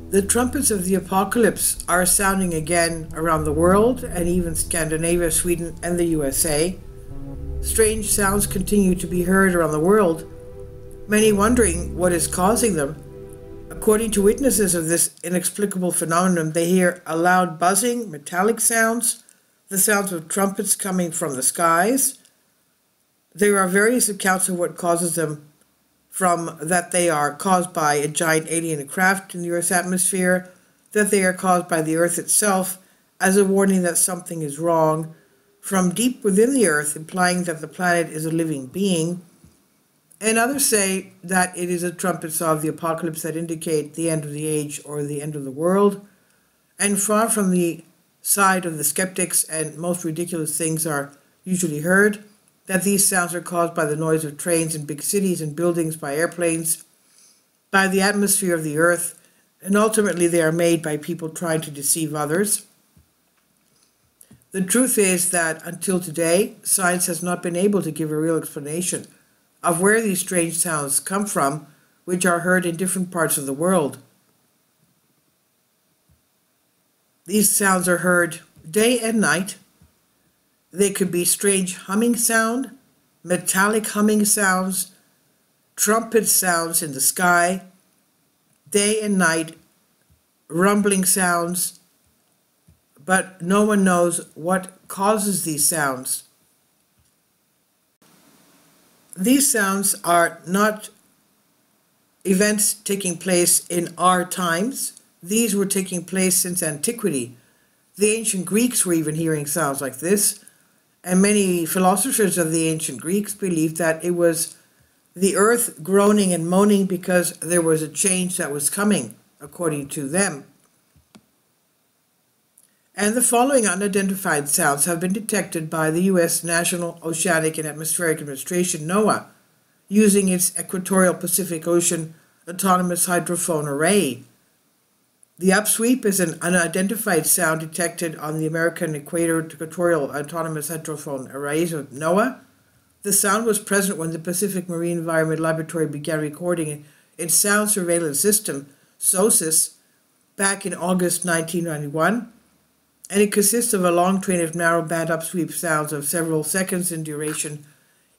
The trumpets of the apocalypse are sounding again around the world, and even Scandinavia, Sweden, and the USA. Strange sounds continue to be heard around the world, many wondering what is causing them. According to witnesses of this inexplicable phenomenon, they hear a loud buzzing, metallic sounds, the sounds of trumpets coming from the skies. There are various accounts of what causes them, from that they are caused by a giant alien craft in the Earth's atmosphere, that they are caused by the Earth itself as a warning that something is wrong, from deep within the Earth, implying that the planet is a living being, and others say that it is the trumpets of the apocalypse that indicate the end of the age or the end of the world. And far from the side of the skeptics, and most ridiculous things are usually heard, that these sounds are caused by the noise of trains in big cities and buildings, by airplanes, by the atmosphere of the Earth, and ultimately they are made by people trying to deceive others. The truth is that until today, science has not been able to give a real explanation of where these strange sounds come from, which are heard in different parts of the world. These sounds are heard day and night. They could be strange humming sound, metallic humming sounds, trumpet sounds in the sky, day and night, rumbling sounds, but no one knows what causes these sounds. These sounds are not events taking place in our times. These were taking place since antiquity. The ancient Greeks were even hearing sounds like this. And many philosophers of the ancient Greeks believed that it was the earth groaning and moaning because there was a change that was coming, according to them. And the following unidentified sounds have been detected by the U.S. National Oceanic and Atmospheric Administration, NOAA, using its Equatorial Pacific Ocean Autonomous Hydrophone Array. The upsweep is an unidentified sound detected on the American Equatorial Autonomous Hydrophone Arrays of NOAA. The sound was present when the Pacific Marine Environment Laboratory began recording its sound surveillance system, SOSUS, back in August 1991, and it consists of a long train of narrow-band upsweep sounds of several seconds in duration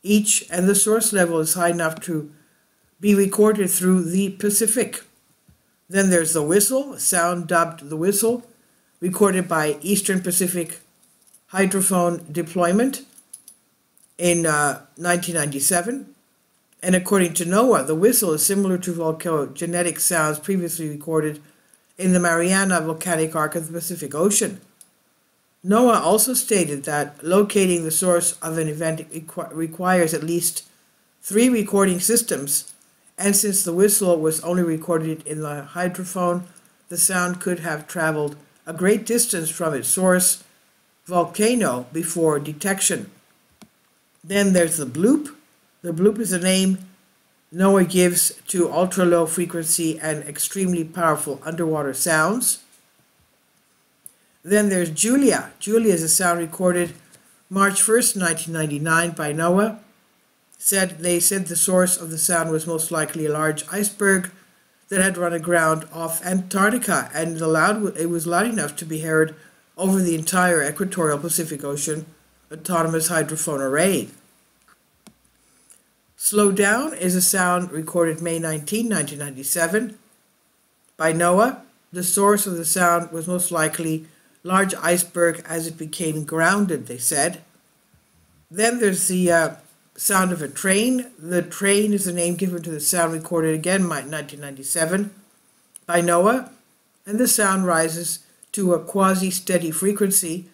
each, and the source level is high enough to be recorded through the Pacific. Then there's the whistle, a sound dubbed the whistle, recorded by Eastern Pacific Hydrophone Deployment in 1997. And according to NOAA, the whistle is similar to volcanogenetic sounds previously recorded in the Mariana Volcanic Arc of the Pacific Ocean. NOAA also stated that locating the source of an event requires at least 3 recording systems, and since the whistle was only recorded in the hydrophone, the sound could have traveled a great distance from its source volcano before detection. Then there's the bloop. The bloop is a name NOAA gives to ultra-low frequency and extremely powerful underwater sounds. Then there's Julia. Julia is a sound recorded March 1st, 1999 by NOAA. They said the source of the sound was most likely a large iceberg that had run aground off Antarctica, and it was loud enough to be heard over the entire Equatorial Pacific Ocean Autonomous Hydrophone Array. Slow Down is a sound recorded May 19, 1997 by NOAA. The source of the sound was most likely large iceberg as it became grounded, they said. Then there's the sound of a train. The train is the name given to the sound recorded again in 1997 by NOAA, and the sound rises to a quasi-steady frequency.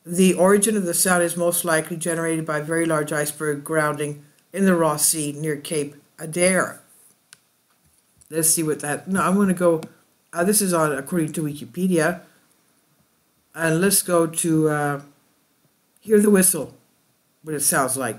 The origin of the sound is most likely generated by a very large iceberg grounding in the Ross Sea near Cape Adare. Let's see what that... No, I'm going to go... this is on according to Wikipedia. And let's go to hear the whistle, what it sounds like.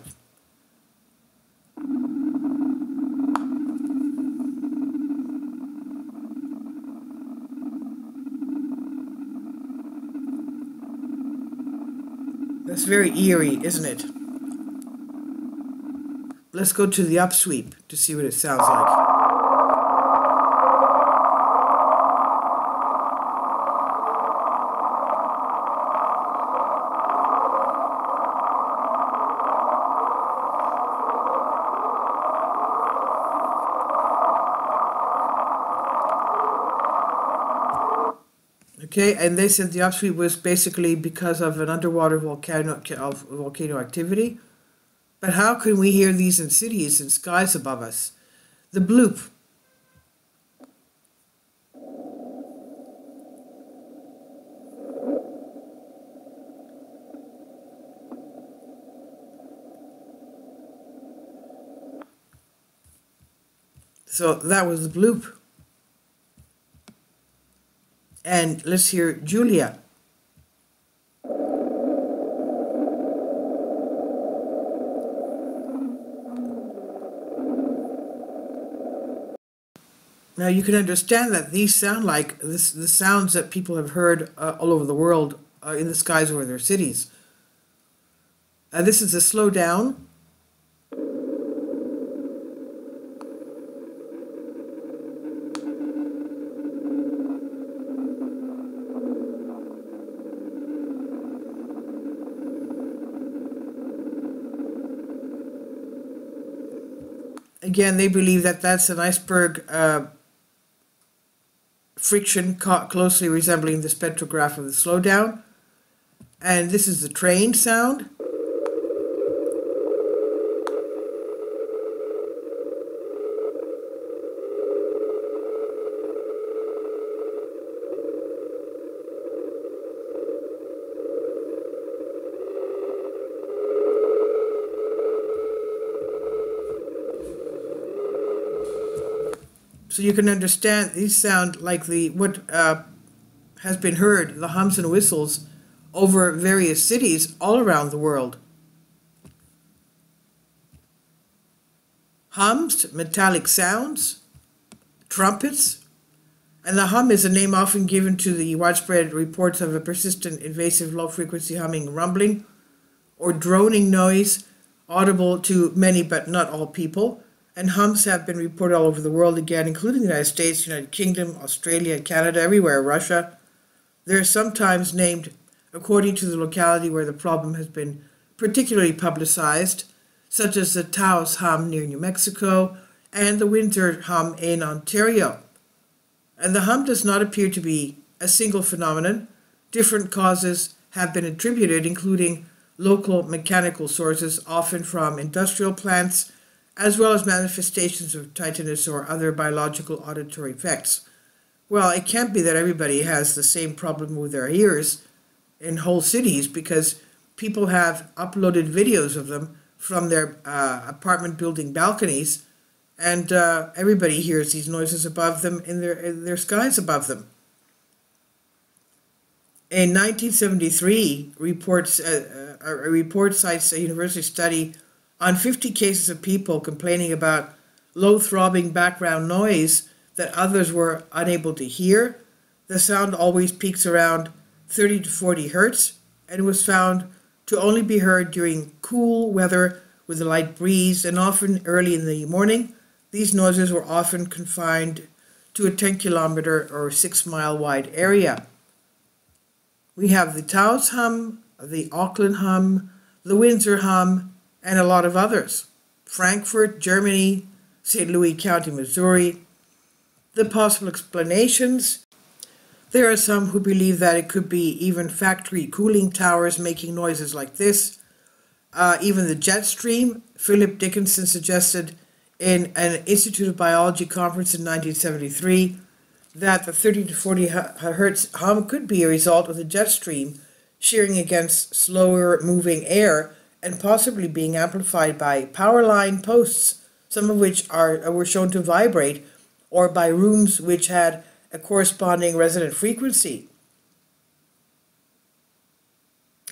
That's very eerie, isn't it? Let's go to the upsweep to see what it sounds like. Okay, and they said the upsweep was basically because of an underwater volcano activity. But how can we hear these in cities and skies above us? The bloop. So that was the bloop. And let's hear Julia. Now you can understand that these sound like the sounds that people have heard all over the world in the skies over their cities. This is a slow down. Again, they believe that that's an iceberg friction closely resembling the spectrograph of the slowdown. And this is the train sound. So you can understand these sound like what has been heard, the hums and whistles over various cities all around the world. Hums, metallic sounds, trumpets, and the hum is a name often given to the widespread reports of a persistent, invasive, low-frequency humming, rumbling, or droning noise audible to many but not all people. And hums have been reported all over the world again, including the United States, United Kingdom, Australia, Canada, everywhere, Russia. They're sometimes named according to the locality where the problem has been particularly publicized, such as the Taos hum near New Mexico and the Windsor hum in Ontario. And the hum does not appear to be a single phenomenon. Different causes have been attributed, including local mechanical sources, often from industrial plants, as well as manifestations of tinnitus or other biological auditory effects. Well, it can't be that everybody has the same problem with their ears in whole cities, because people have uploaded videos of them from their apartment building balconies, and everybody hears these noises above them in their skies above them. In 1973, a report cites a university study on 50 cases of people complaining about low throbbing background noise that others were unable to hear. The sound always peaks around 30 to 40 hertz and was found to only be heard during cool weather with a light breeze and often early in the morning. These noises were often confined to a 10-kilometer or 6-mile wide area. We have the Taos hum, the Auckland hum, the Windsor hum, and a lot of others. Frankfurt, Germany, St. Louis County, Missouri. The possible explanations: there are some who believe that it could be even factory cooling towers making noises like this. Even the jet stream. Philip Dickinson suggested in an Institute of Biology conference in 1973 that the 30 to 40 hertz hum could be a result of the jet stream shearing against slower moving air and possibly being amplified by power line posts, some of which were shown to vibrate, or by rooms which had a corresponding resonant frequency.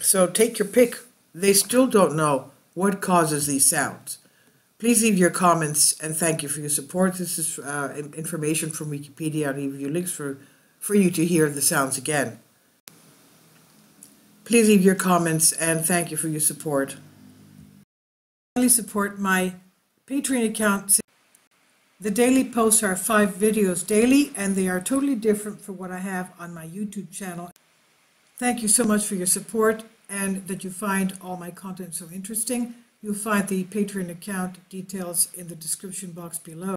So take your pick. They still don't know what causes these sounds. Please leave your comments, and thank you for your support. This is information from Wikipedia. I'll leave you links for you to hear the sounds again. Please leave your comments, and thank you for your support. Please support my Patreon account. The daily posts are 5 videos daily, and they are totally different from what I have on my YouTube channel. Thank you so much for your support, and that you find all my content so interesting. You'll find the Patreon account details in the description box below.